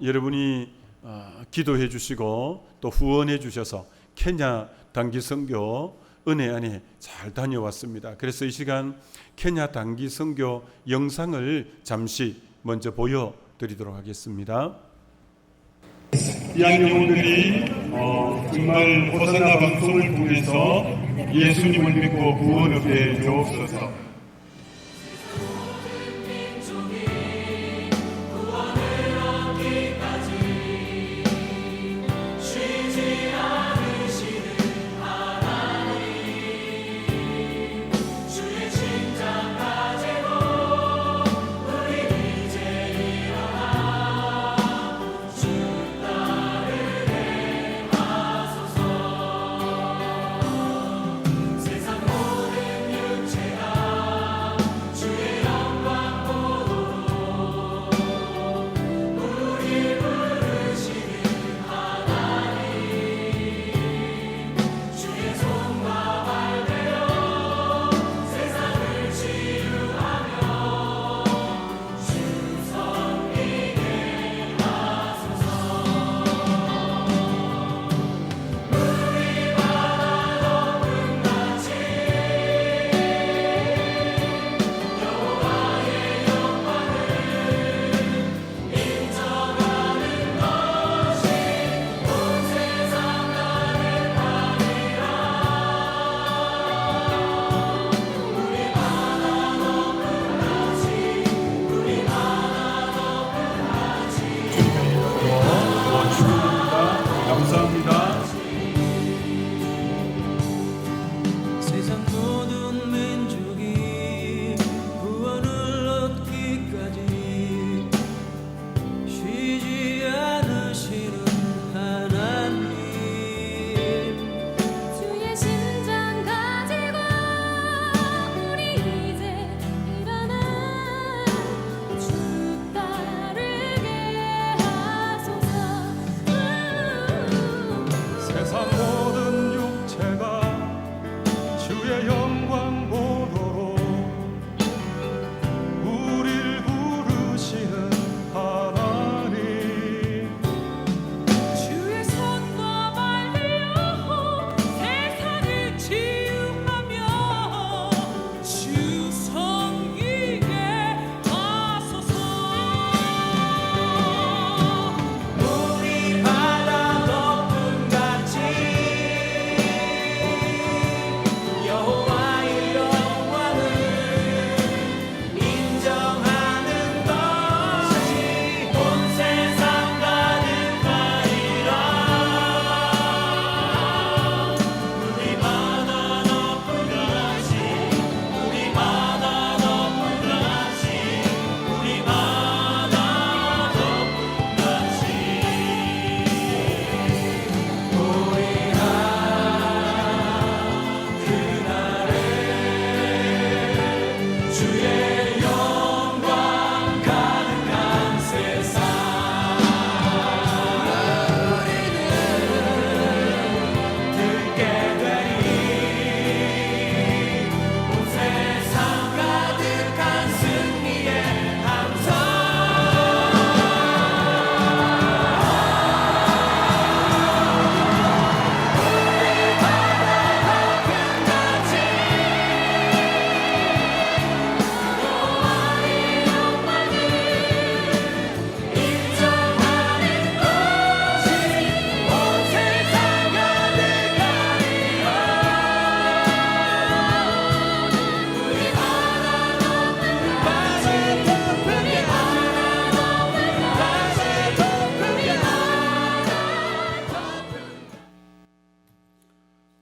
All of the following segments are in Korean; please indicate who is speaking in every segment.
Speaker 1: 여러분이 기도해 주시고 또 후원해 주셔서 케냐 단기 선교 은혜 안에 잘 다녀왔습니다. 그래서 이 시간 케냐 단기 선교 영상을 잠시 먼저 보여드리도록 하겠습니다.
Speaker 2: 귀한 영혼들이 정말 호사나 방송을 통해서 예수님을 믿고 구원 얻게 되옵소서.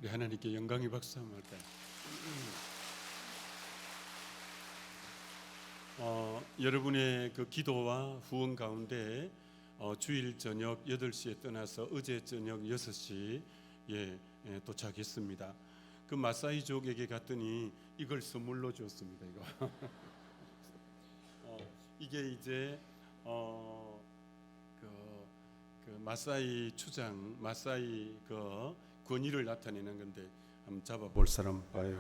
Speaker 1: 하나님께 영광의 박수 한번 할까요? 여러분의 그 기도와 후원 가운데 주일 저녁 8시에 떠나서 어제 저녁 6시에 도착했습니다. 그 마사이족에게 갔더니 이걸 선물로 줬습니다. 이거 이게 이제 그 마사이 추장, 마사이 그 권위를 나타내는 건데 한번 잡아볼 사람 봐요.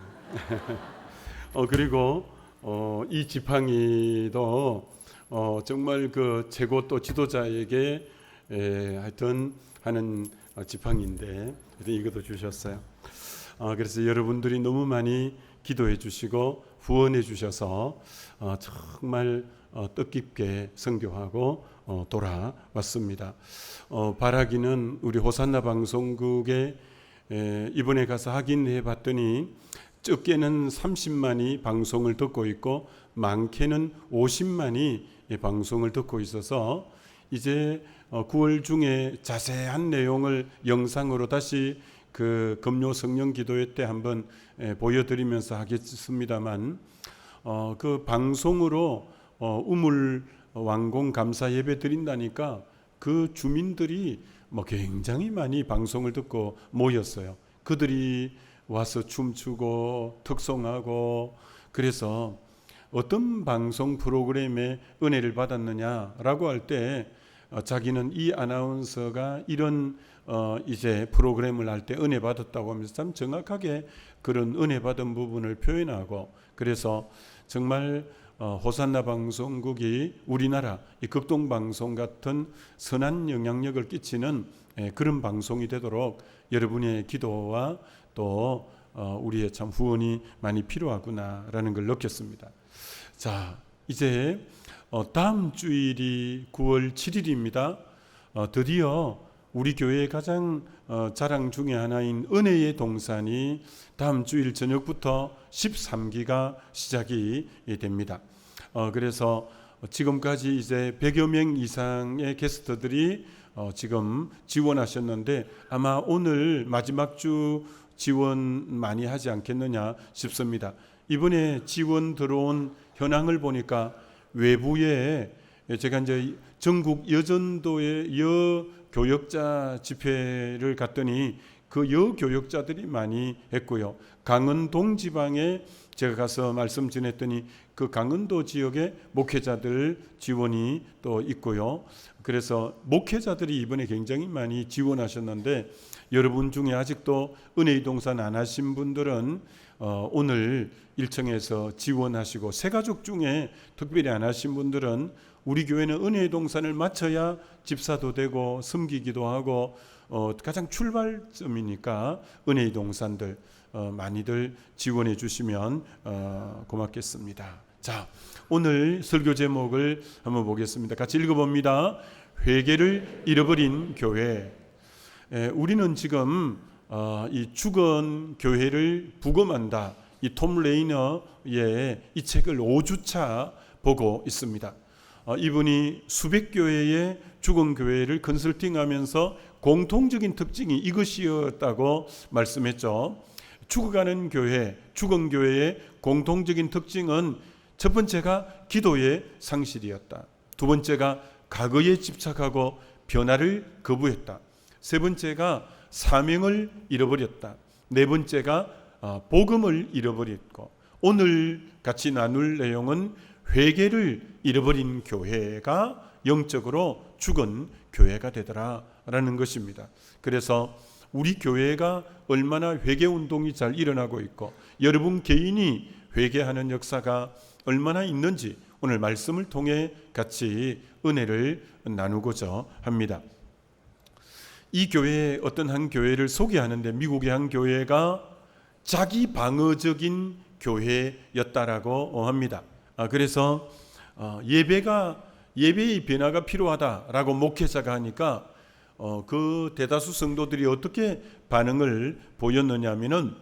Speaker 1: 그리고 이 지팡이도 정말 그 최고 또 지도자에게 하여튼 하는 지팡이인데 이것도 주셨어요. 그래서 여러분들이 너무 많이 기도해 주시고 후원해 주셔서 정말 뜻깊게 선교하고 돌아왔습니다. 바라기는 우리 호산나 방송국에 이번에 가서 확인해 봤더니 적게는 30만이 방송을 듣고 있고 많게는 50만이 방송을 듣고 있어서 이제 9월 중에 자세한 내용을 영상으로 다시 그 금요 성령 기도회 때 한번 보여드리면서 하겠습니다만 그 방송으로 우물 완공 감사 예배 드린다니까 그 주민들이 굉장히 많이 방송을 듣고 모였어요. 그들이 와서 춤추고 특송하고 그래서 어떤 방송 프로그램에 은혜를 받았느냐라고 할 때 자기는 이 아나운서가 이런 이제 프로그램을 할 때 은혜 받았다고 하면서 참 정확하게 그런 은혜 받은 부분을 표현하고 그래서 정말 호산나 방송국이 우리나라 이 극동 방송 같은 선한 영향력을 끼치는 그런 방송이 되도록 여러분의 기도와 또 우리의 참 후원이 많이 필요하구나라는 걸 느꼈습니다. 자, 이제 다음 주일이 9월 7일입니다. 드디어 우리 교회의 가장 자랑 중에 하나인 은혜의 동산이 다음 주일 저녁부터 13기가 시작이 됩니다. 그래서 지금까지 이제 100여 명 이상의 게스트들이 지금 지원하셨는데 아마 오늘 마지막 주 지원 많이 하지 않겠느냐 싶습니다. 이번에 지원 들어온 현황을 보니까 외부에 제가 이제 전국 여전도의 여교역자 집회를 갔더니 그 여교역자들이 많이 했고요. 강원동 지방에 제가 가서 말씀 전했더니 그 강원도 지역에 목회자들 지원이 또 있고요. 그래서 목회자들이 이번에 굉장히 많이 지원하셨는데 여러분 중에 아직도 은혜의 동산 안 하신 분들은 오늘 일청에서 지원하시고 새가족 중에 특별히 안 하신 분들은 우리 교회는 은혜의 동산을 마쳐야 집사도 되고 섬기기도 하고 가장 출발점이니까 은혜의 동산들 많이들 지원해 주시면 고맙겠습니다. 자, 오늘 설교 제목을 한번 보겠습니다. 같이 읽어봅니다. 회개를 잃어버린 교회. 우리는 지금 이 죽은 교회를 부검한다. 이 톰 레이너의 이 책을 5주차 보고 있습니다. 이분이 수백 교회의 죽은 교회를 컨설팅하면서 공통적인 특징이 이것이었다고 말씀했죠. 죽어가는 교회, 죽은 교회의 공통적인 특징은 첫 번째가 기도의 상실이었다. 두 번째가 과거에 집착하고 변화를 거부했다. 세 번째가 사명을 잃어버렸다. 네 번째가 복음을 잃어버렸고 오늘 같이 나눌 내용은 회개를 잃어버린 교회가 영적으로 죽은 교회가 되더라라는 것입니다. 그래서 우리 교회가 얼마나 회개 운동이 잘 일어나고 있고 여러분 개인이 회개하는 역사가 얼마나 있는지 오늘 말씀을 통해 같이 은혜를 나누고자 합니다. 이 교회의 어떤 한 교회를 소개하는데 미국의 한 교회가 자기 방어적인 교회였다라고 합니다. 그래서 예배의 변화가 필요하다라고 목회자가 하니까 그 대다수 성도들이 어떻게 반응을 보였느냐 하면은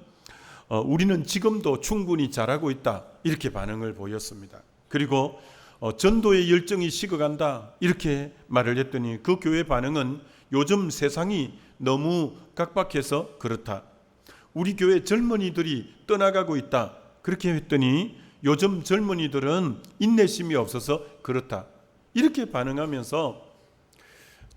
Speaker 1: 우리는 지금도 충분히 잘하고 있다 이렇게 반응을 보였습니다. 그리고 전도의 열정이 식어간다 이렇게 말을 했더니 그 교회 반응은 요즘 세상이 너무 각박해서 그렇다. 우리 교회 젊은이들이 떠나가고 있다. 그렇게 했더니 요즘 젊은이들은 인내심이 없어서 그렇다. 이렇게 반응하면서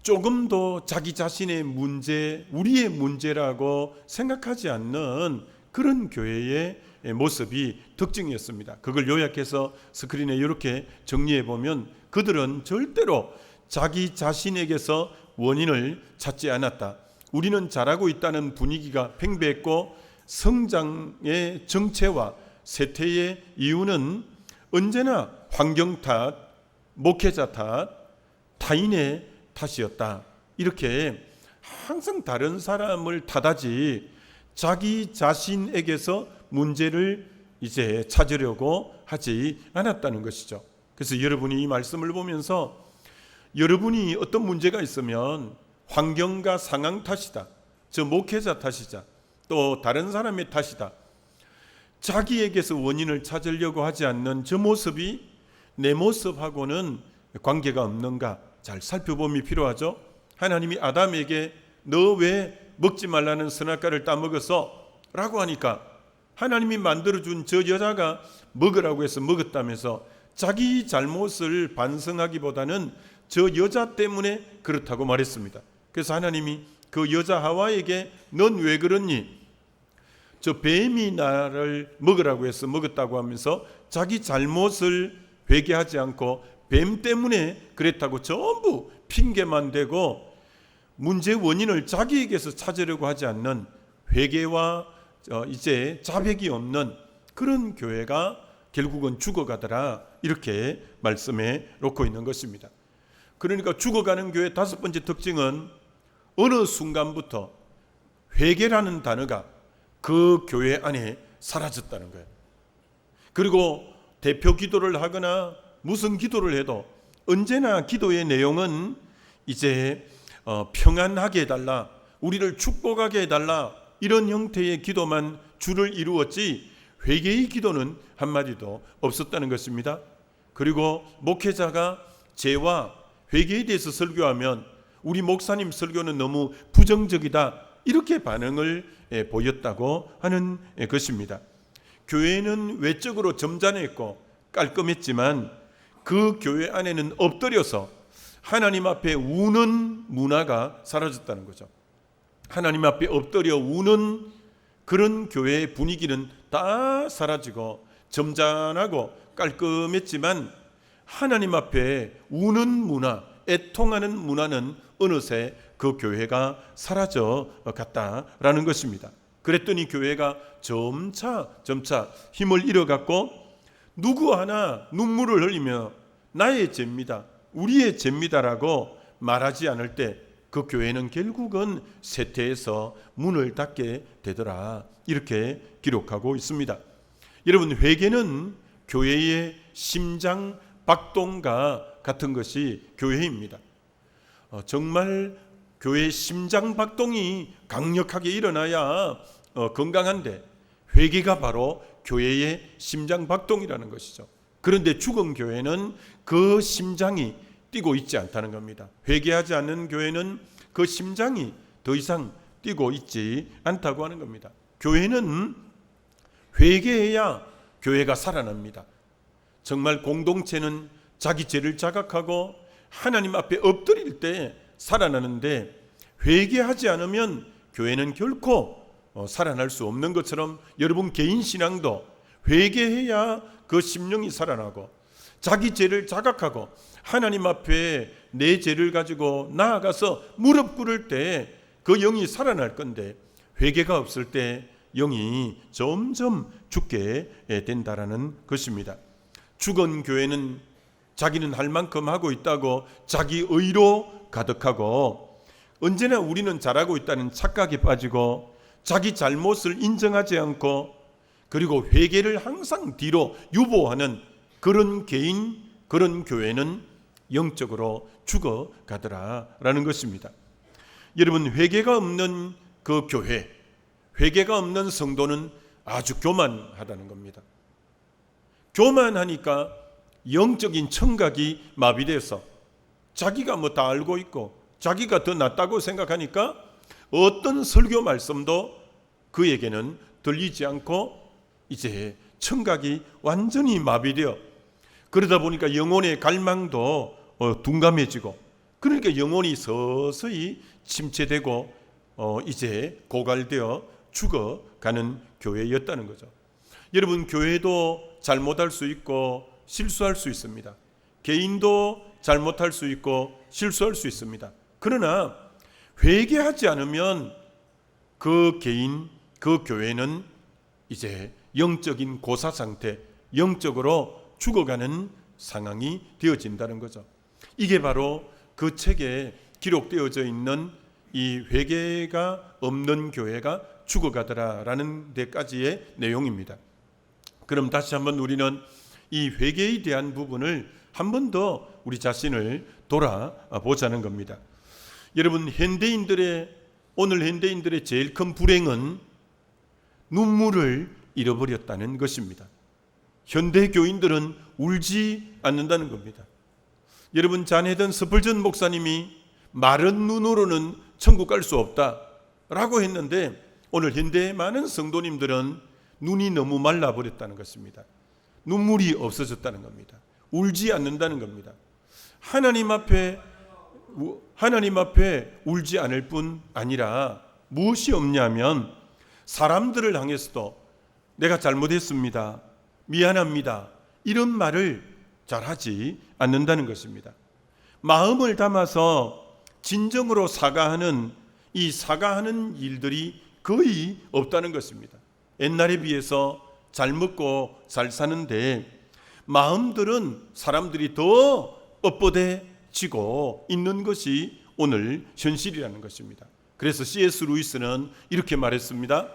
Speaker 1: 조금도 자기 자신의 문제, 우리의 문제라고 생각하지 않는 그런 교회의 모습이 특징이었습니다. 그걸 요약해서 스크린에 이렇게 정리해 보면 그들은 절대로 자기 자신에게서 원인을 찾지 않았다. 우리는 잘하고 있다는 분위기가 팽배했고 성장의 정체와 쇠퇴의 이유는 언제나 환경 탓, 목회자 탓, 타인의 탓이었다. 이렇게 항상 다른 사람을 탓하지 자기 자신에게서 문제를 이제 찾으려고 하지 않았다는 것이죠. 그래서 여러분이 이 말씀을 보면서 여러분이 어떤 문제가 있으면 환경과 상황 탓이다, 저 목회자 탓이자 또 다른 사람의 탓이다, 자기에게서 원인을 찾으려고 하지 않는 저 모습이 내 모습하고는 관계가 없는가 잘 살펴봄이 필요하죠. 하나님이 아담에게 너 왜 먹지 말라는 선악과를 따먹었어? 라고 하니까 하나님이 만들어준 저 여자가 먹으라고 해서 먹었다면서 자기 잘못을 반성하기보다는 저 여자 때문에 그렇다고 말했습니다. 그래서 하나님이 그 여자 하와에게 넌 왜 그러니? 저 뱀이 나를 먹으라고 해서 먹었다고 하면서 자기 잘못을 회개하지 않고 뱀 때문에 그랬다고 전부 핑계만 대고 문제 원인을 자기에게서 찾으려고 하지 않는 회개와 이제 자백이 없는 그런 교회가 결국은 죽어가더라, 이렇게 말씀해 놓고 있는 것입니다. 그러니까 죽어가는 교회 다섯 번째 특징은 어느 순간부터 회개라는 단어가 그 교회 안에 사라졌다는 거예요. 그리고 대표 기도를 하거나 무슨 기도를 해도 언제나 기도의 내용은 이제 평안하게 해달라, 우리를 축복하게 해달라, 이런 형태의 기도만 주를 이루었지 회개의 기도는 한마디도 없었다는 것입니다. 그리고 목회자가 죄와 회개에 대해서 설교하면 우리 목사님 설교는 너무 부정적이다, 이렇게 반응을 보였다고 하는 것입니다. 교회는 외적으로 점잖했고 깔끔했지만 그 교회 안에는 엎드려서 하나님 앞에 우는 문화가 사라졌다는 거죠. 하나님 앞에 엎드려 우는 그런 교회의 분위기는 다 사라지고 점잖하고 깔끔했지만 하나님 앞에 우는 문화, 애통하는 문화는 어느새 그 교회가 사라져 갔다라는 것입니다. 그랬더니 교회가 점차 힘을 잃어갔고 누구 하나 눈물을 흘리며 나의 죄입니다, 우리의 죄입니다라고 말하지 않을 때 그 교회는 결국은 쇠퇴해서 문을 닫게 되더라, 이렇게 기록하고 있습니다. 여러분, 회개는 교회의 심장 박동과 같은 것이 교회입니다. 정말 교회의 심장 박동이 강력하게 일어나야 건강한데 회개가 바로 교회의 심장 박동이라는 것이죠. 그런데 죽은 교회는 그 심장이 뛰고 있지 않다는 겁니다. 회개하지 않는 교회는 그 심장이 더 이상 뛰고 있지 않다고 하는 겁니다. 교회는 회개해야 교회가 살아납니다. 정말 공동체는 자기 죄를 자각하고 하나님 앞에 엎드릴 때 살아나는데 회개하지 않으면 교회는 결코 살아날 수 없는 것처럼 여러분 개인 신앙도 회개해야 그 심령이 살아나고 자기 죄를 자각하고 하나님 앞에 내 죄를 가지고 나아가서 무릎 꿇을 때 그 영이 살아날 건데 회개가 없을 때 영이 점점 죽게 된다라는 것입니다. 죽은 교회는 자기는 할 만큼 하고 있다고 자기 의로 가득하고 언제나 우리는 잘하고 있다는 착각에 빠지고 자기 잘못을 인정하지 않고 그리고 회개를 항상 뒤로 유보하는 그런 개인, 그런 교회는 영적으로 죽어가더라라는 것입니다. 여러분, 회개가 없는 그 교회, 회개가 없는 성도는 아주 교만하다는 겁니다. 교만하니까 영적인 청각이 마비돼서 자기가 뭐 다 알고 있고 자기가 더 낫다고 생각하니까 어떤 설교 말씀도 그에게는 들리지 않고 이제 청각이 완전히 마비되어 그러다 보니까 영혼의 갈망도 둔감해지고 그러니까 영혼이 서서히 침체되고 이제 고갈되어 죽어가는 교회였다는 거죠. 여러분, 교회도 잘못할 수 있고 실수할 수 있습니다. 개인도 잘못할 수 있고 실수할 수 있습니다. 그러나 회개하지 않으면 그 개인, 그 교회는 이제 영적인 고사 상태, 영적으로 죽어가는 상황이 되어진다는 거죠. 이게 바로 그 책에 기록되어져 있는 이 회개가 없는 교회가 죽어가더라라는 데까지의 내용입니다. 그럼 다시 한번 우리는 이 회개에 대한 부분을 한 번 더 우리 자신을 돌아보자는 겁니다. 여러분, 오늘 현대인들의 제일 큰 불행은 눈물을 잃어버렸다는 것입니다. 현대 교인들은 울지 않는다는 겁니다. 여러분, 자네던 스펄전 목사님이 마른 눈으로는 천국 갈 수 없다라고 했는데 오늘 현대의 많은 성도님들은 눈이 너무 말라버렸다는 것입니다. 눈물이 없어졌다는 겁니다. 울지 않는다는 겁니다. 하나님 앞에 울지 않을 뿐 아니라 무엇이 없냐면 사람들을 향해서도 내가 잘못했습니다, 미안합니다, 이런 말을 잘하지 않는다는 것입니다. 마음을 담아서 진정으로 사과하는 이 사과하는 일들이 거의 없다는 것입니다. 옛날에 비해서 잘 먹고 잘 사는데 마음들은 사람들이 더 뻣뻣해지고 있는 것이 오늘 현실이라는 것입니다. 그래서 C.S. 루이스는 이렇게 말했습니다.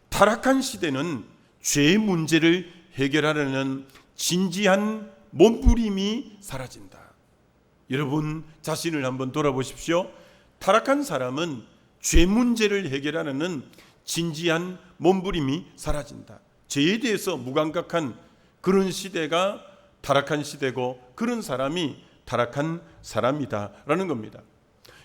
Speaker 1: 타락한 시대는 죄 문제를 해결하려는 진지한 몸부림이 사라진다. 여러분 자신을 한번 돌아보십시오. 타락한 사람은 죄 문제를 해결하려는 진지한 몸부림이 사라진다. 죄에 대해서 무감각한 그런 시대가 타락한 시대고 그런 사람이 타락한 사람이다라는 겁니다.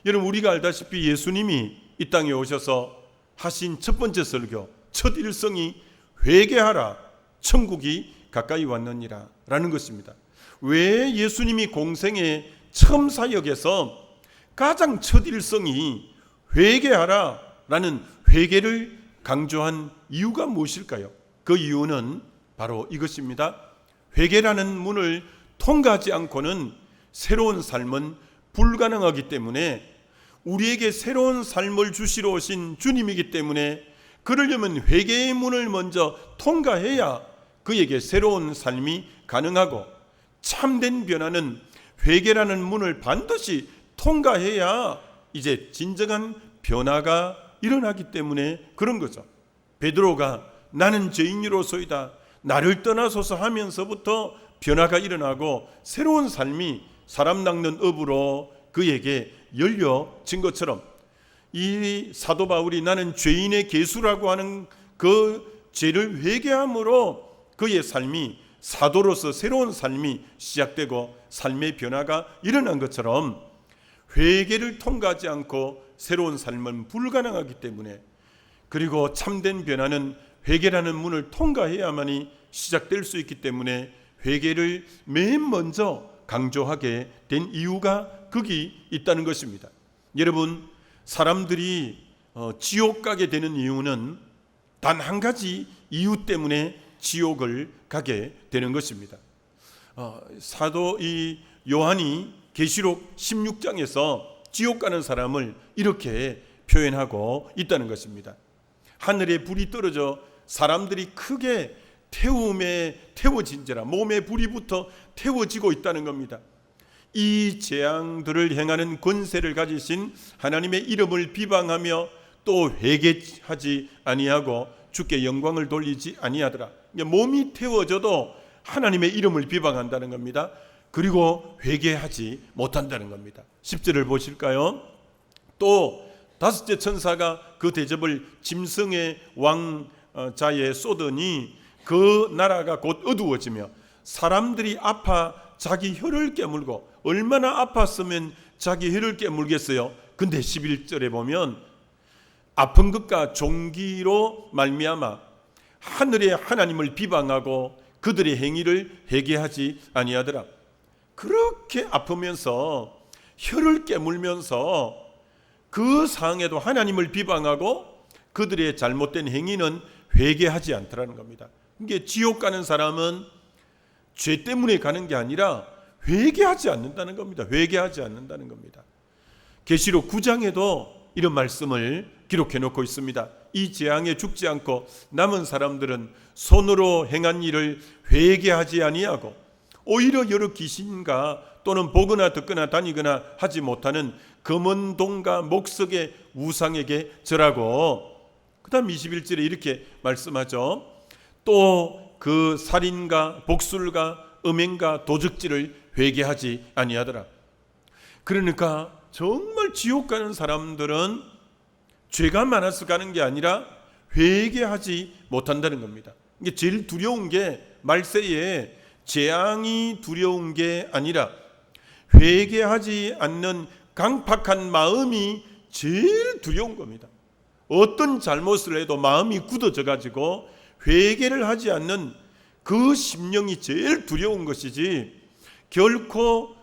Speaker 1: 여러분, 우리가 알다시피 예수님이 이 땅에 오셔서 하신 첫 번째 설교, 첫 일성이 회개하라, 천국이 가까이 왔느니라 라는 것입니다. 왜 예수님이 공생의 처음 사역에서 가장 첫 일성이 회개하라 라는 회개를 강조한 이유가 무엇일까요? 그 이유는 바로 이것입니다. 회개라는 문을 통과하지 않고는 새로운 삶은 불가능하기 때문에, 우리에게 새로운 삶을 주시러 오신 주님이기 때문에 그러려면 회개의 문을 먼저 통과해야 그에게 새로운 삶이 가능하고, 참된 변화는 회개라는 문을 반드시 통과해야 이제 진정한 변화가 일어나기 때문에 그런 거죠. 베드로가 나는 죄인이로소이다, 나를 떠나소서 하면서부터 변화가 일어나고 새로운 삶이 사람 낚는 업으로 그에게 열려진 것처럼, 이 사도 바울이 나는 죄인의 계수라고 하는 그 죄를 회개함으로 그의 삶이 사도로서 새로운 삶이 시작되고 삶의 변화가 일어난 것처럼, 회개를 통과하지 않고 새로운 삶은 불가능하기 때문에, 그리고 참된 변화는 회개라는 문을 통과해야만이 시작될 수 있기 때문에 회개를 맨 먼저 강조하게 된 이유가 거기 있다는 것입니다. 여러분, 사람들이 지옥 가게 되는 이유는 단 한 가지 이유 때문에 지옥을 가게 되는 것입니다. 사도 이 요한이 계시록 16장에서 지옥 가는 사람을 이렇게 표현하고 있다는 것입니다. 하늘에 불이 떨어져 사람들이 크게 태움에 태워진지라, 몸에 불이 붙어 태워지고 있다는 겁니다. 이 재앙들을 행하는 권세를 가지신 하나님의 이름을 비방하며 또 회개하지 아니하고 주께 영광을 돌리지 아니하더라. 몸이 태워져도 하나님의 이름을 비방한다는 겁니다. 그리고 회개하지 못한다는 겁니다. 10절을 보실까요? 또 다섯째 천사가 그 대접을 짐승의 왕자에 쏟으니 그 나라가 곧 어두워지며 사람들이 아파 자기 혀를 깨물고, 얼마나 아팠으면 자기 혀를 깨물겠어요. 근데 11절에 보면 아픈 것과 종기로 말미암아 하늘의 하나님을 비방하고 그들의 행위를 회개하지 아니하더라. 그렇게 아프면서 혀를 깨물면서 그 상황에도 하나님을 비방하고 그들의 잘못된 행위는 회개하지 않더라는 겁니다. 이게 지옥 가는 사람은 죄 때문에 가는 게 아니라 회개하지 않는다는 겁니다. 회개하지 않는다는 겁니다. 계시록 9장에도 이런 말씀을 기록해 놓고 있습니다. 이 재앙에 죽지 않고 남은 사람들은 손으로 행한 일을 회개하지 아니하고 오히려 여러 귀신과 또는 보거나 듣거나 다니거나 하지 못하는 검은 동과 목석의 우상에게 절하고, 그 다음 21절에 이렇게 말씀하죠. 또 그 살인과 복술과 음행과 도적질을 회개하지 아니하더라. 그러니까 정말 지옥 가는 사람들은 죄가 많아서 가는 게 아니라 회개하지 못한다는 겁니다. 이게 제일 두려운 게 말세에 재앙이 두려운 게 아니라 회개하지 않는 강팍한 마음이 제일 두려운 겁니다. 어떤 잘못을 해도 마음이 굳어져 가지고 회개를 하지 않는 그 심령이 제일 두려운 것이지, 결코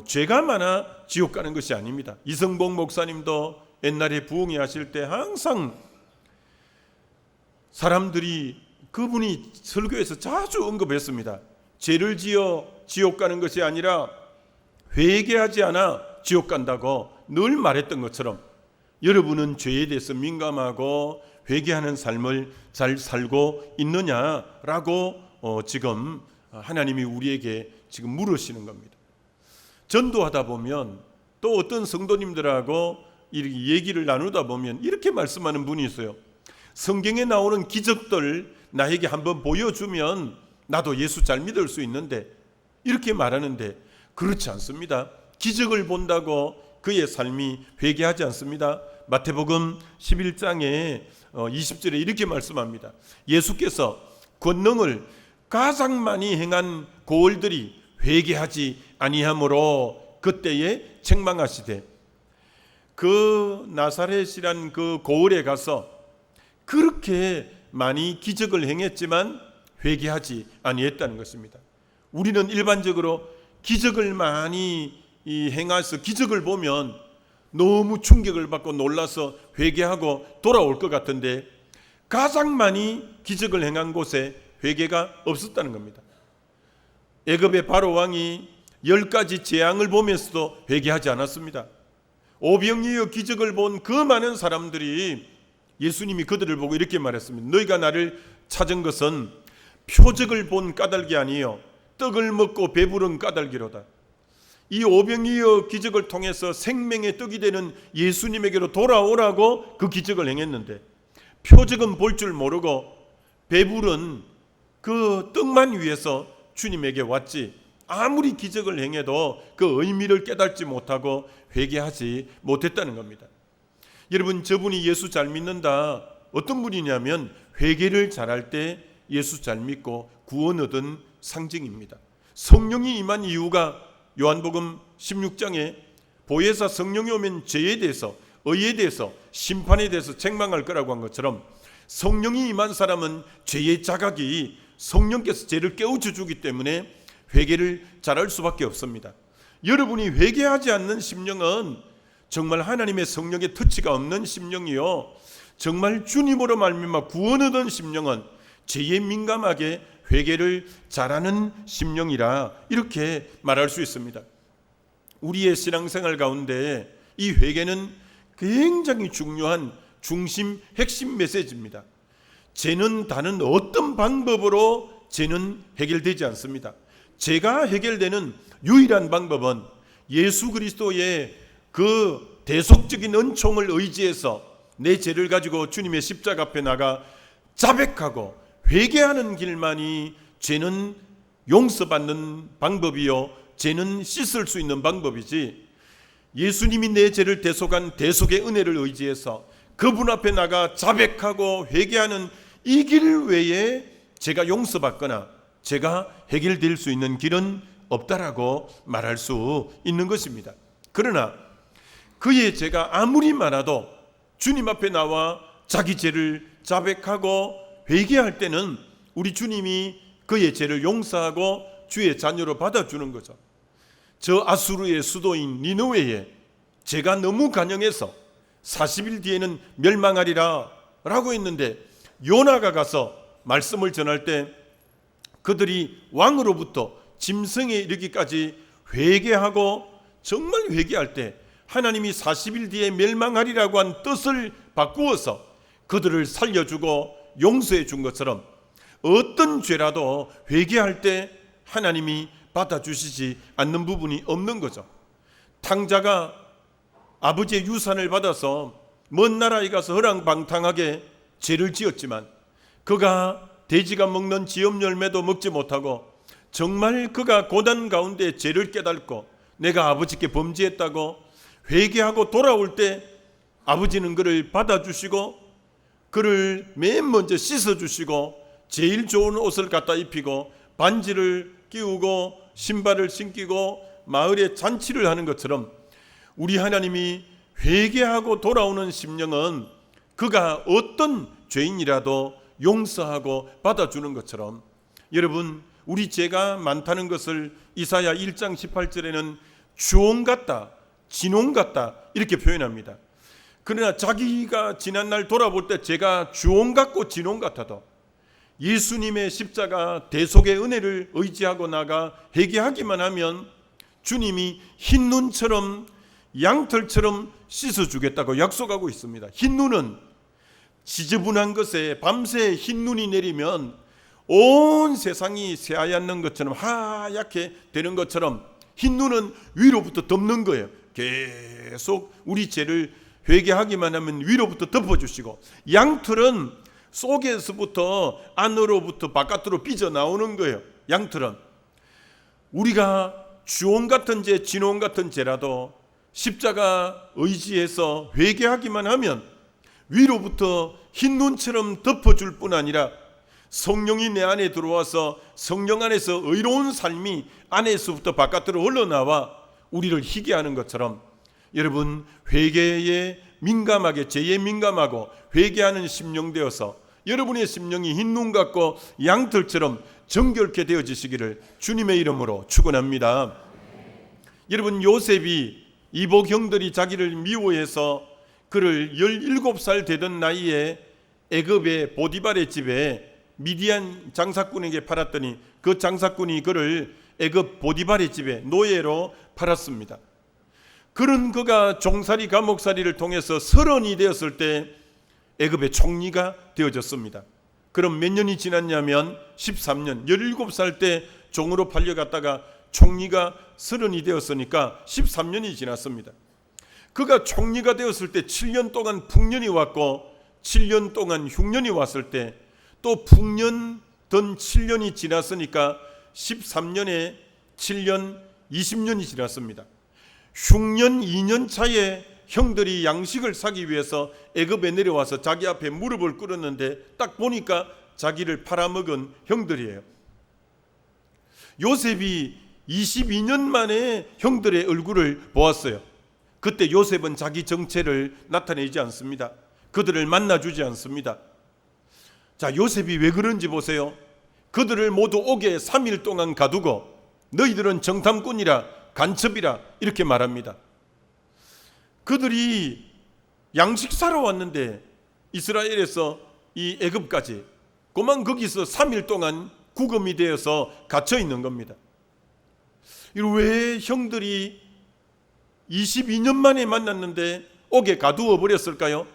Speaker 1: 죄가 많아 지옥 가는 것이 아닙니다. 이성복 목사님도 옛날에 부흥회 하실 때 항상 사람들이, 그분이 설교에서 자주 언급했습니다. 죄를 지어 지옥 가는 것이 아니라 회개하지 않아 지옥 간다고 늘 말했던 것처럼, 여러분은 죄에 대해서 민감하고 회개하는 삶을 잘 살고 있느냐라고 지금 하나님이 우리에게 지금 물으시는 겁니다. 전도하다 보면 또 어떤 성도님들하고 이렇게 얘기를 나누다 보면 이렇게 말씀하는 분이 있어요. 성경에 나오는 기적들 나에게 한번 보여주면 나도 예수 잘 믿을 수 있는데, 이렇게 말하는데 그렇지 않습니다. 기적을 본다고 그의 삶이 회개하지 않습니다. 마태복음 11장에 20절에 이렇게 말씀합니다. 예수께서 권능을 가장 많이 행한 고을들이 회개하지 아니하므로 그때에 책망하시되, 그 나사렛이란 그 고을에 가서 그렇게 많이 기적을 행했지만 회개하지 아니했다는 것입니다. 우리는 일반적으로 기적을 많이 행해서 기적을 보면 너무 충격을 받고 놀라서 회개하고 돌아올 것 같은데, 가장 많이 기적을 행한 곳에 회개가 없었다는 겁니다. 애굽의 바로 왕이 10가지 재앙을 보면서도 회개하지 않았습니다. 오병이어 기적을 본 그 많은 사람들이, 예수님이 그들을 보고 이렇게 말했습니다. 너희가 나를 찾은 것은 표적을 본 까닭이 아니요 떡을 먹고 배부른 까닭이로다. 이 오병이어 기적을 통해서 생명의 떡이 되는 예수님에게로 돌아오라고 그 기적을 행했는데, 표적은 볼 줄 모르고 배부른 그 떡만 위해서 주님에게 왔지, 아무리 기적을 행해도 그 의미를 깨닫지 못하고 회개하지 못했다는 겁니다. 여러분, 저분이 예수 잘 믿는다, 어떤 분이냐면 회개를 잘할 때 예수 잘 믿고 구원 얻은 상징입니다. 성령이 임한 이유가 요한복음 16장에 보혜사 성령이 오면 죄에 대해서, 의에 대해서, 심판에 대해서 책망할 거라고 한 것처럼, 성령이 임한 사람은 죄의 자각이, 성령께서 죄를 깨우쳐 주기 때문에 회개를 잘할 수밖에 없습니다. 여러분이 회개하지 않는 심령은 정말 하나님의 성령의 터치가 없는 심령이요, 정말 주님으로 말미암아 구원 얻은 심령은 죄에 민감하게 회개를 잘하는 심령이라, 이렇게 말할 수 있습니다. 우리의 신앙생활 가운데 이 회개는 굉장히 중요한 중심 핵심 메시지입니다. 죄는 다른 어떤 방법으로 죄는 해결되지 않습니다. 죄가 해결되는 유일한 방법은 예수 그리스도의 그 대속적인 은총을 의지해서 내 죄를 가지고 주님의 십자가 앞에 나가 자백하고 회개하는 길만이 죄는 용서받는 방법이요, 죄는 씻을 수 있는 방법이지, 예수님이 내 죄를 대속한 대속의 은혜를 의지해서 그분 앞에 나가 자백하고 회개하는 이 길 외에 죄가 용서받거나 죄가 해결될 수 있는 길은 없다라고 말할 수 있는 것입니다. 그러나 그의 죄가 아무리 많아도 주님 앞에 나와 자기 죄를 자백하고 회개할 때는 우리 주님이 그의 죄를 용서하고 주의 자녀로 받아주는 거죠. 저 아수르의 수도인 니느웨에 죄가 너무 간영해서 40일 뒤에는 멸망하리라 라고 했는데, 요나가 가서 말씀을 전할 때 그들이 왕으로부터 짐승에 이르기까지 회개하고 정말 회개할 때 하나님이 40일 뒤에 멸망하리라고 한 뜻을 바꾸어서 그들을 살려주고 용서해 준 것처럼, 어떤 죄라도 회개할 때 하나님이 받아주시지 않는 부분이 없는 거죠. 탕자가 아버지의 유산을 받아서 먼 나라에 가서 허랑방탕하게 죄를 지었지만 그가 돼지가 먹는 지엽 열매도 먹지 못하고 정말 그가 고난 가운데 죄를 깨닫고 내가 아버지께 범죄했다고 회개하고 돌아올 때 아버지는 그를 받아주시고 그를 맨 먼저 씻어주시고 제일 좋은 옷을 갖다 입히고 반지를 끼우고 신발을 신기고 마을에 잔치를 하는 것처럼 우리 하나님이 회개하고 돌아오는 심령은 그가 어떤 죄인이라도 용서하고 받아주는 것처럼 여러분 우리 죄가 많다는 것을 이사야 1장 18절에는 주홍 같다, 진홍 같다 이렇게 표현합니다. 그러나 자기가 지난날 돌아볼 때 죄가 주홍 같고 진홍 같아도 예수님의 십자가 대속의 은혜를 의지하고 나가 회개하기만 하면 주님이 흰 눈처럼 양털처럼 씻어주겠다고 약속하고 있습니다. 흰 눈은 지저분한 것에 밤새 흰 눈이 내리면 온 세상이 새하얗는 것처럼 하얗게 되는 것처럼 흰 눈은 위로부터 덮는 거예요. 계속 우리 죄를 회개하기만 하면 위로부터 덮어주시고 양털은 속에서부터 안으로부터 바깥으로 삐져나오는 거예요. 양털은 우리가 주홍 같은 죄, 진홍 같은 죄라도 십자가 의지해서 회개하기만 하면 위로부터 흰 눈처럼 덮어줄 뿐 아니라 성령이 내 안에 들어와서 성령 안에서 의로운 삶이 안에서부터 바깥으로 흘러나와 우리를 희게 하는 것처럼 여러분 회개에 민감하게 죄에 민감하고 회개하는 심령 되어서 여러분의 심령이 흰 눈 같고 양털처럼 정결케 되어지시기를 주님의 이름으로 축원합니다. 여러분 요셉이 이복 형들이 자기를 미워해서 그를 17살 되던 나이에 애굽의 보디발의 집에 미디안 장사꾼에게 팔았더니 그 장사꾼이 그를 애굽 보디발의 집에 노예로 팔았습니다. 그런 그가 종살이 감옥살이를 통해서 30이 되었을 때 애굽의 총리가 되어졌습니다. 그럼 몇 년이 지났냐면 13년 17살 때 종으로 팔려갔다가 총리가 30이 되었으니까 13년이 지났습니다. 그가 총리가 되었을 때 7년 동안 풍년이 왔고 7년 동안 흉년이 왔을 때 또 풍년 던 7년이 지났으니까 13년에 7년 20년이 지났습니다. 흉년 2년 차에 형들이 양식을 사기 위해서 애굽에 내려와서 자기 앞에 무릎을 꿇었는데 딱 보니까 자기를 팔아먹은 형들이에요. 요셉이 22년 만에 형들의 얼굴을 보았어요. 그때 요셉은 자기 정체를 나타내지 않습니다. 그들을 만나주지 않습니다. 자, 요셉이 왜 그런지 보세요. 그들을 모두 옥에 3일 동안 가두고 너희들은 정탐꾼이라 간첩이라 이렇게 말합니다. 그들이 양식 사러 왔는데 이스라엘에서 이 애굽까지 그만 거기서 3일 동안 구금이 되어서 갇혀 있는 겁니다. 왜 형들이 22년 만에 만났는데 옥에 가두어 버렸을까요?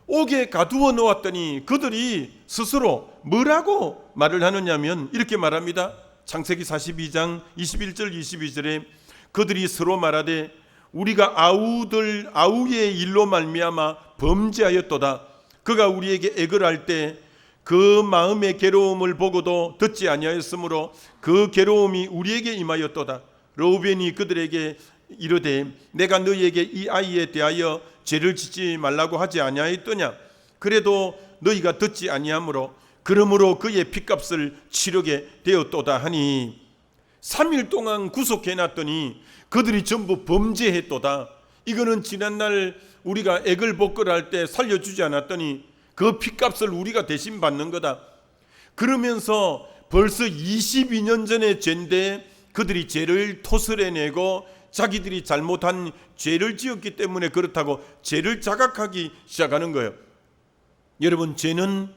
Speaker 1: 옥에 가두어 놓았더니 그들이 스스로 뭐라고 말을 하느냐면 이렇게 말합니다. 창세기 42장 21절 22절에 그들이 서로 말하되 우리가 아우의 일로 말미암아 범죄하였도다. 그가 우리에게 애걸할 때 그 마음의 괴로움을 보고도 듣지 아니하였으므로 그 괴로움이 우리에게 임하였도다. 르우벤이 그들에게 이르되 내가 너희에게 이 아이에 대하여 죄를 짓지 말라고 하지 아니하였더냐. 그래도 너희가 듣지 아니하므로 그러므로 그의 핏값을 치르게 되었도다 하니 3일 동안 구속해놨더니 그들이 전부 범죄했도다. 이거는 지난날 우리가 애걸 복걸할 때 살려주지 않았더니 그 핏값을 우리가 대신 받는 거다. 그러면서 벌써 22년 전의 죄인데 그들이 죄를 토설해내고 자기들이 잘못한 죄를 지었기 때문에 그렇다고 죄를 자각하기 시작하는 거예요. 여러분, 죄는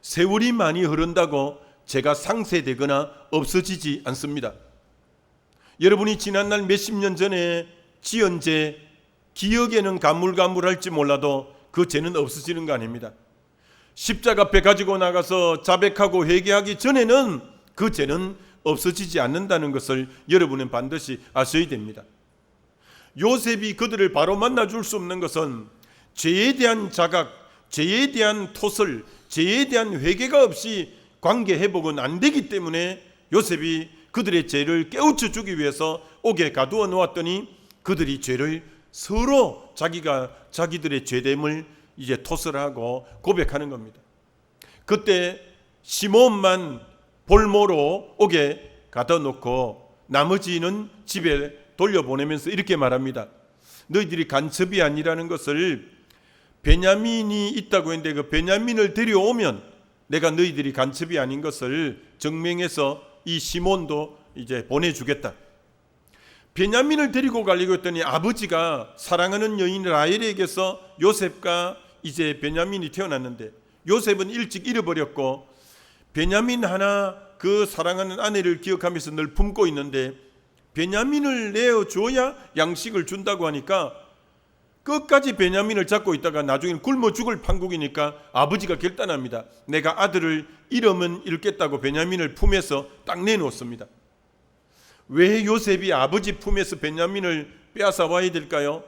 Speaker 1: 세월이 많이 흐른다고 죄가 상쇄되거나 없어지지 않습니다. 여러분이 지난날 몇십 년 전에 지은 죄 기억에는 가물가물할지 몰라도 그 죄는 없어지는 거 아닙니다. 십자가 앞에 가지고 나가서 자백하고 회개하기 전에는 그 죄는 없어지지 않는다는 것을 여러분은 반드시 아셔야 됩니다. 요셉이 그들을 바로 만나줄 수 없는 것은 죄에 대한 자각, 죄에 대한 토설, 죄에 대한 회개가 없이 관계 회복은 안 되기 때문에 요셉이 그들의 죄를 깨우쳐 주기 위해서 옥에 가두어 놓았더니 그들이 죄를 서로 자기들의 죄됨을 이제 토설하고 고백하는 겁니다. 그때 시몬만 볼모로 옥에 가둬 놓고 나머지는 집에 돌려보내면서 이렇게 말합니다. 너희들이 간첩이 아니라는 것을 베냐민이 있다고 했는데 그 베냐민을 데려오면 내가 너희들이 간첩이 아닌 것을 증명해서 이 시몬도 이제 보내주겠다. 베냐민을 데리고 가려고 했더니 아버지가 사랑하는 여인 라헬에게서 요셉과 이제 베냐민이 태어났는데 요셉은 일찍 잃어버렸고 베냐민 하나 그 사랑하는 아내를 기억하면서 늘 품고 있는데 베냐민을 내어줘야 양식을 준다고 하니까 끝까지 베냐민을 잡고 있다가 나중에는 굶어 죽을 판국이니까 아버지가 결단합니다. 내가 아들을 잃으면 잃겠다고 베냐민을 품에서 딱 내놓습니다. 왜 요셉이 아버지 품에서 베냐민을 빼앗아 와야 될까요?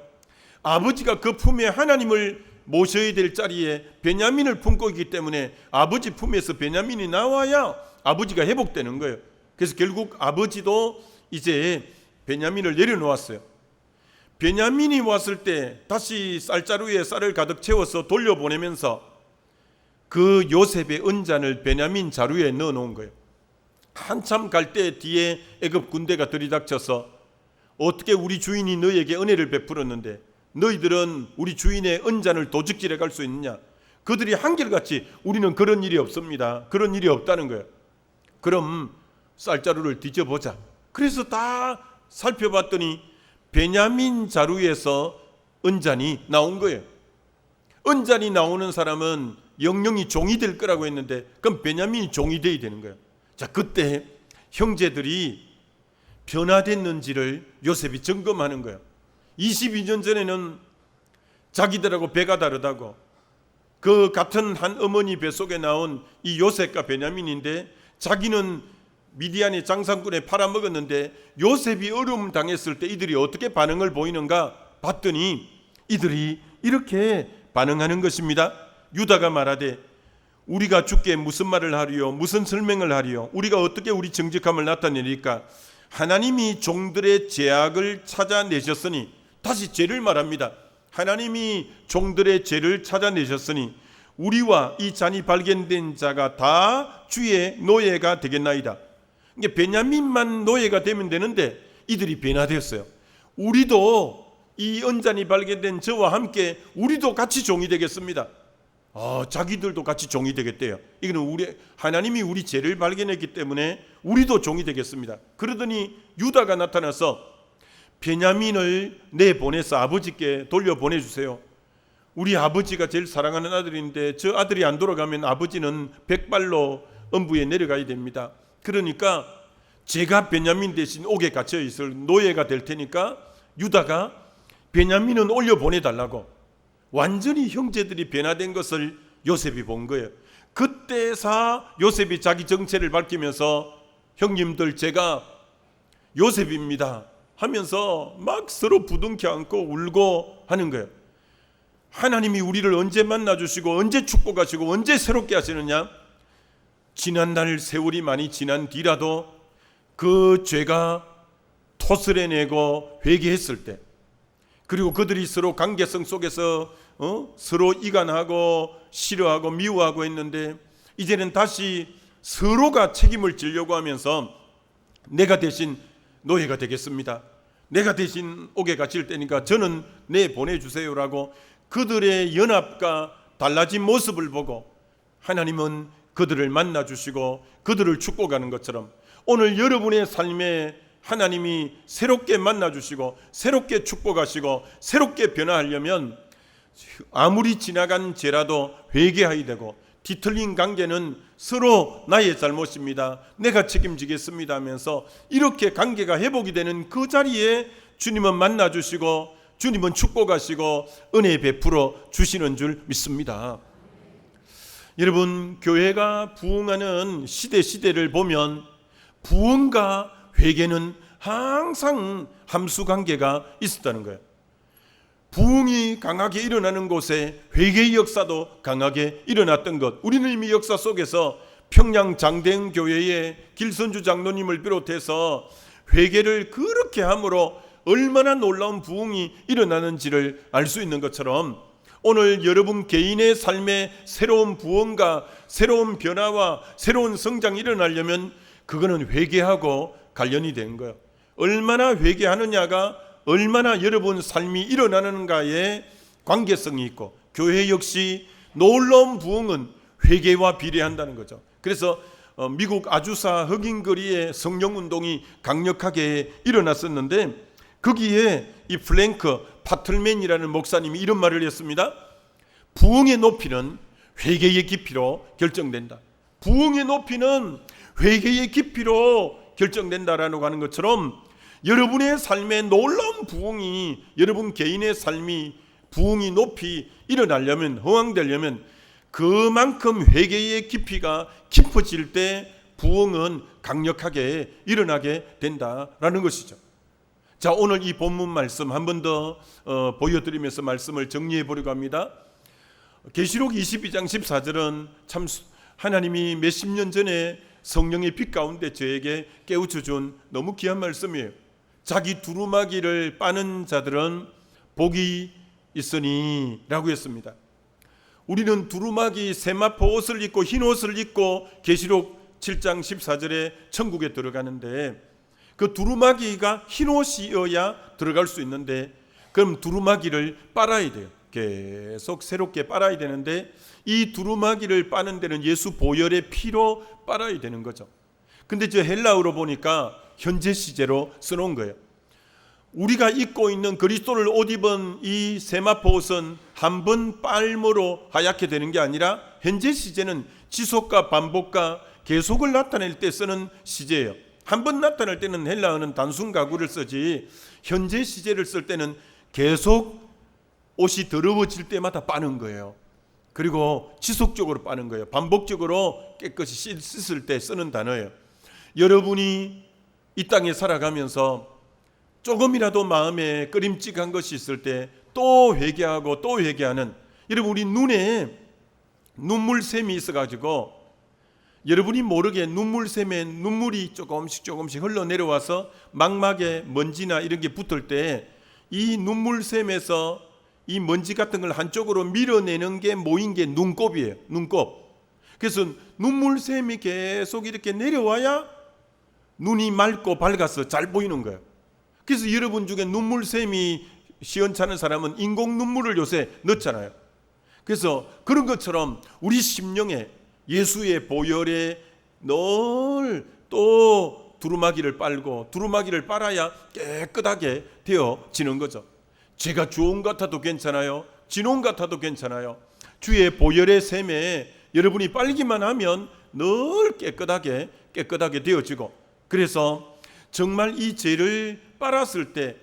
Speaker 1: 아버지가 그 품에 하나님을 모셔야 될 자리에 베냐민을 품고 있기 때문에 아버지 품에서 베냐민이 나와야 아버지가 회복되는 거예요. 그래서 결국 아버지도 이제 베냐민을 내려놓았어요. 베냐민이 왔을 때 다시 쌀자루에 쌀을 가득 채워서 돌려보내면서 그 요셉의 은잔을 베냐민 자루에 넣어놓은 거예요. 한참 갈 때 뒤에 애굽 군대가 들이닥쳐서 어떻게 우리 주인이 너희에게 은혜를 베풀었는데 너희들은 우리 주인의 은잔을 도적질해 갈 수 있느냐? 그들이 한결같이 우리는 그런 일이 없습니다. 그런 일이 없다는 거예요. 그럼 쌀자루를 뒤져보자. 그래서 다 살펴봤더니 베냐민 자루에서 은잔이 나온 거예요. 은잔이 나오는 사람은 영영이 종이 될 거라고 했는데 그럼 베냐민이 종이 돼야 되는 거예요. 자, 그때 형제들이 변화됐는지를 요셉이 점검하는 거예요. 22년 전에는 자기들하고 배가 다르다고 그 같은 한 어머니 뱃속에 나온 이 요셉과 베냐민인데 자기는 미디안의 장상꾼에 팔아먹었는데 요셉이 어려움 당했을 때 이들이 어떻게 반응을 보이는가 봤더니 이들이 이렇게 반응하는 것입니다. 유다가 말하되 우리가 주께 무슨 말을 하리요 무슨 설명을 하리요 우리가 어떻게 우리 정직함을 나타내리까 하나님이 종들의 죄악을 찾아내셨으니 다시 죄를 말합니다. 하나님이 종들의 죄를 찾아내셨으니 우리와 이 잔이 발견된 자가 다 주의 노예가 되겠나이다. 이게 베냐민만 노예가 되면 되는데 이들이 변화되었어요. 우리도 이 은잔이 발견된 저와 함께 우리도 같이 종이 되겠습니다. 자기들도 같이 종이 되겠대요. 이거는 하나님이 우리 죄를 발견했기 때문에 우리도 종이 되겠습니다. 그러더니 유다가 나타나서 베냐민을 내보내서 아버지께 돌려보내주세요. 우리 아버지가 제일 사랑하는 아들인데 저 아들이 안 돌아가면 아버지는 백발로 음부에 내려가야 됩니다. 그러니까 제가 베냐민 대신 옥에 갇혀 있을 노예가 될 테니까 유다가 베냐민은 올려보내달라고. 완전히 형제들이 변화된 것을 요셉이 본 거예요. 그때서 요셉이 자기 정체를 밝히면서 형님들 제가 요셉입니다 하면서 막 서로 부둥켜 안고 울고 하는 거예요. 하나님이 우리를 언제 만나주시고 언제 축복하시고 언제 새롭게 하시느냐? 지난날 세월이 많이 지난 뒤라도 그 죄가 토설해내고 회개했을 때 그리고 그들이 서로 관계성 속에서 서로 이간하고 싫어하고 미워하고 했는데 이제는 다시 서로가 책임을 지려고 하면서 내가 대신 노예가 되겠습니다. 내가 대신 옥에 갇힐 때니까 저는 내보내주세요라고 그들의 연합과 달라진 모습을 보고 하나님은 그들을 만나주시고 그들을 축복하는 것처럼 오늘 여러분의 삶에 하나님이 새롭게 만나주시고 새롭게 축복하시고 새롭게 변화하려면 아무리 지나간 죄라도 회개해야 되고 뒤틀린 관계는 서로 나의 잘못입니다. 내가 책임지겠습니다 하면서 이렇게 관계가 회복이 되는 그 자리에 주님은 만나주시고 주님은 축복하시고 은혜 베풀어 주시는 줄 믿습니다. 여러분 교회가 부흥하는 시대를 보면 부흥과 회개는 항상 함수관계가 있었다는 거예요. 부흥이 강하게 일어나는 곳에 회개의 역사도 강하게 일어났던 것. 우리는 이미 역사 속에서 평양 장대응 교회의 길선주 장로님을 비롯해서 회개를 그렇게 함으로 얼마나 놀라운 부흥이 일어나는지를 알 수 있는 것처럼, 오늘 여러분 개인의 삶에 새로운 부흥과 새로운 변화와 새로운 성장이 일어나려면 그거는 회개하고 관련이 되는 거예요. 얼마나 회개하느냐가 얼마나 여러분 삶이 일어나는가에 관계성이 있고, 교회 역시 놀라운 부흥은 회개와 비례한다는 거죠. 그래서 미국 아주사 흑인거리에 성령운동이 강력하게 일어났었는데, 거기에 이 플랭크 파틀맨이라는 목사님이 이런 말을 했습니다. 부흥의 높이는 회개의 깊이로 결정된다. 부흥의 높이는 회개의 깊이로 결정된다라고 하는 것처럼, 여러분의 삶에 놀라운 부흥이, 여러분 개인의 삶이 부흥이 높이 일어나려면, 허황되려면 그만큼 회개의 깊이가 깊어질 때 부흥은 강력하게 일어나게 된다라는 것이죠. 자, 오늘 이 본문 말씀 한 번 더 보여드리면서 말씀을 정리해 보려고 합니다. 계시록 22장 14절은 참 하나님이 몇십 년 전에 성령의 빛 가운데 저에게 깨우쳐 준 너무 귀한 말씀이에요. 자기 두루마기를 빠는 자들은 복이 있으니 라고 했습니다. 우리는 두루마기 세마포 옷을 입고 흰 옷을 입고 계시록 7장 14절에 천국에 들어가는데, 그 두루마기가 흰 옷이어야 들어갈 수 있는데, 그럼 두루마기를 빨아야 돼요. 계속 새롭게 빨아야 되는데, 이 두루마기를 빠는 데는 예수 보혈의 피로 빨아야 되는 거죠. 근데 저 헬라어로 보니까 현재 시제로 써놓은 거예요. 우리가 입고 있는 그리스도를 옷 입은 이 세마포 옷은 한 번 빨므로 하얗게 되는 게 아니라, 현재 시제는 지속과 반복과 계속을 나타낼 때 쓰는 시제예요. 한 번 나타낼 때는 헬라어는 단순 가구를 쓰지, 현재 시제를 쓸 때는 계속 옷이 더러워질 때마다 빠는 거예요. 그리고 지속적으로 빠는 거예요. 반복적으로 깨끗이 씻을 때 쓰는 단어예요. 여러분이 이 땅에 살아가면서 조금이라도 마음에 꺼림칙한 것이 있을 때 또 회개하고 또 회개하는, 여러분 우리 눈에 눈물샘이 있어가지고 여러분이 모르게 눈물샘에 눈물이 조금씩 흘러내려와서 망막에 먼지나 이런 게 붙을 때 이 눈물샘에서 이 먼지 같은 걸 한쪽으로 밀어내는 게 모인 게 눈곱이에요. 눈곱. 그래서 눈물샘이 계속 이렇게 내려와야 눈이 맑고 밝아서 잘 보이는 거예요. 그래서 여러분 중에 눈물샘이 시원찮은 사람은 인공 눈물을 요새 넣잖아요. 그래서 그런 것처럼 우리 심령에 예수의 보혈에 늘 또 두루마기를 빨고, 두루마기를 빨아야 깨끗하게 되어지는 거죠. 죄가 주홍 같아도 괜찮아요. 진홍 같아도 괜찮아요. 주의 보혈의 샘에 여러분이 빨기만 하면 늘 깨끗하게 되어지고, 그래서 정말 이 죄를 빨았을 때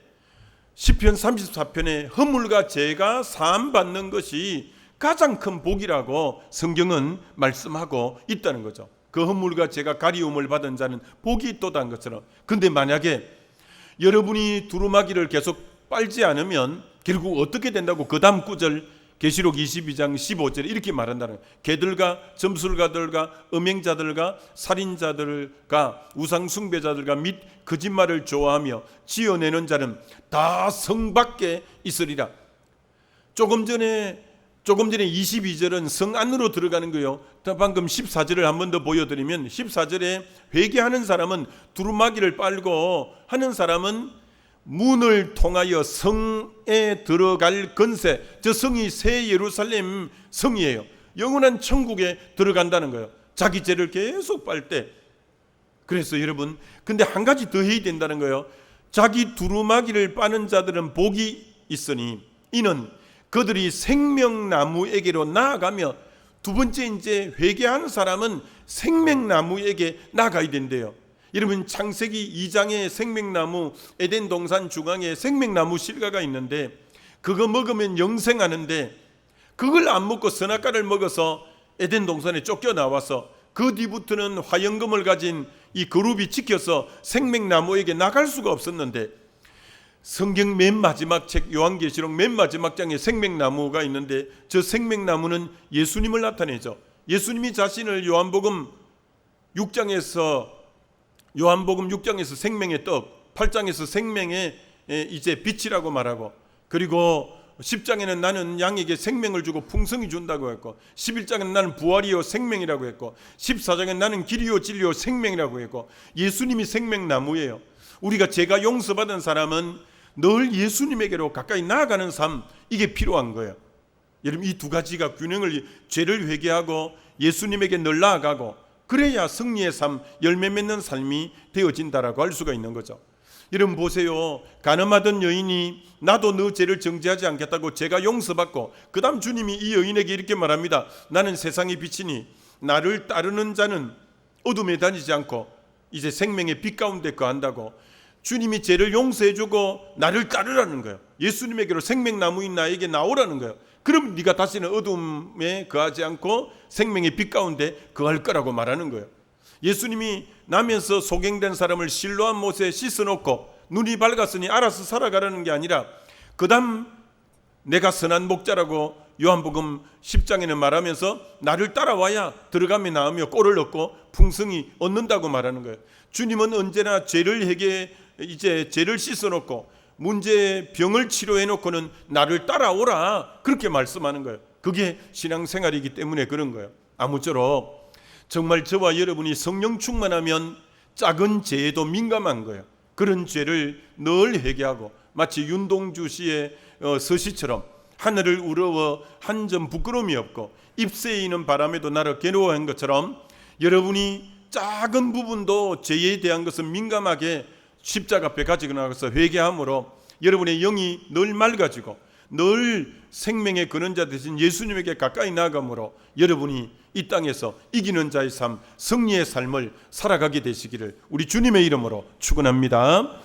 Speaker 1: 시편 34편에 허물과 죄가 사함받는 것이 가장 큰 복이라고 성경은 말씀하고 있다는 거죠. 그 허물과 죄가 가리움을 받은 자는 복이 있도다는 것처럼. 근데 만약에 여러분이 두루마기를 계속 빨지 않으면 결국 어떻게 된다고 그 다음 구절 계시록 22장 15절에 이렇게 말한다는 거예요. 개들과 점술가들과 음행자들과 살인자들과 우상숭배자들과 및 거짓말을 좋아하며 지어내는 자는 다 성 밖에 있으리라. 조금 전에 22절은 성 안으로 들어가는 거예요. 방금 14절을 한 번 더 보여드리면, 14절에 회개하는 사람은 두루마기를 빨고 하는 사람은 문을 통하여 성에 들어갈 건세, 저 성이 새 예루살렘 성이에요. 영원한 천국에 들어간다는 거예요. 자기 죄를 계속 빨 때. 그래서 여러분, 근데 한 가지 더 해야 된다는 거예요. 자기 두루마기를 빠는 자들은 복이 있으니 이는 그들이 생명나무에게로 나아가며, 두 번째 이제 회개하는 사람은 생명나무에게 나아가야 된대요. 여러분 창세기 2장의 생명나무, 에덴 동산 중앙에 생명나무 실과가 있는데 그거 먹으면 영생하는데, 그걸 안 먹고 선악과를 먹어서 에덴 동산에 쫓겨나와서 그 뒤부터는 화영금을 가진 이 그룹이 지켜서 생명나무에게 나갈 수가 없었는데 성경 맨 마지막 책 요한계시록 맨 마지막 장에 생명나무가 있는데 저 생명나무는 예수님을 나타내죠. 예수님이 자신을 요한복음 6장에서 생명의 떡, 8장에서 생명의 이제 빛이라고 말하고, 그리고 10장에는 나는 양에게 생명을 주고 풍성히 준다고 했고, 11장에는 나는 부활이요 생명이라고 했고, 14장에는 나는 길이요 진리요 생명이라고 했고, 예수님이 생명나무예요. 우리가 죄가 용서받은 사람은 늘 예수님에게로 가까이 나아가는 삶, 이게 필요한 거예요. 여러분, 이 두 가지가 균형을, 죄를 회개하고 예수님에게 늘 나아가고, 그래야 승리의 삶, 열매 맺는 삶이 되어진다라고 할 수가 있는 거죠. 여러분 보세요. 가늠하던 여인이 나도 너 죄를 정죄하지 않겠다고 죄가 용서받고, 그 다음 주님이 이 여인에게 이렇게 말합니다. 나는 세상의 빛이니 나를 따르는 자는 어둠에 다니지 않고 이제 생명의 빛 가운데 거한다고. 주님이 죄를 용서해주고 나를 따르라는 거예요. 예수님에게로 생명나무인 나에게 나오라는 거예요. 그럼 네가 다시는 어둠에 거하지 않고 생명의 빛 가운데 거할 거라고 말하는 거예요. 예수님이 나면서 소경된 사람을 실로암 못에 씻어놓고 눈이 밝았으니 알아서 살아가라는 게 아니라, 그 다음 내가 선한 목자라고 요한복음 10장에는 말하면서 나를 따라와야 들어가며 나으며 꼴을 얻고 풍성히 얻는다고 말하는 거예요. 주님은 언제나 이제 죄를 씻어놓고 문제의 병을 치료해놓고는 나를 따라오라, 그렇게 말씀하는 거예요. 그게 신앙생활이기 때문에 그런 거예요. 아무쪼록 정말 저와 여러분이 성령 충만하면 작은 죄에도 민감한 거예요. 그런 죄를 늘 회개하고, 마치 윤동주 씨의 서시처럼 하늘을 우러워 한 점 부끄러움이 없고 잎새이는 바람에도 나를 괴로워한 것처럼, 여러분이 작은 부분도 죄에 대한 것은 민감하게 십자가 앞에 가지고 나가서 회개함으로 여러분의 영이 늘 맑아지고 늘 생명의 근원자 되신 예수님에게 가까이 나아감으로 여러분이 이 땅에서 이기는 자의 삶, 승리의 삶을 살아가게 되시기를 우리 주님의 이름으로 축원합니다.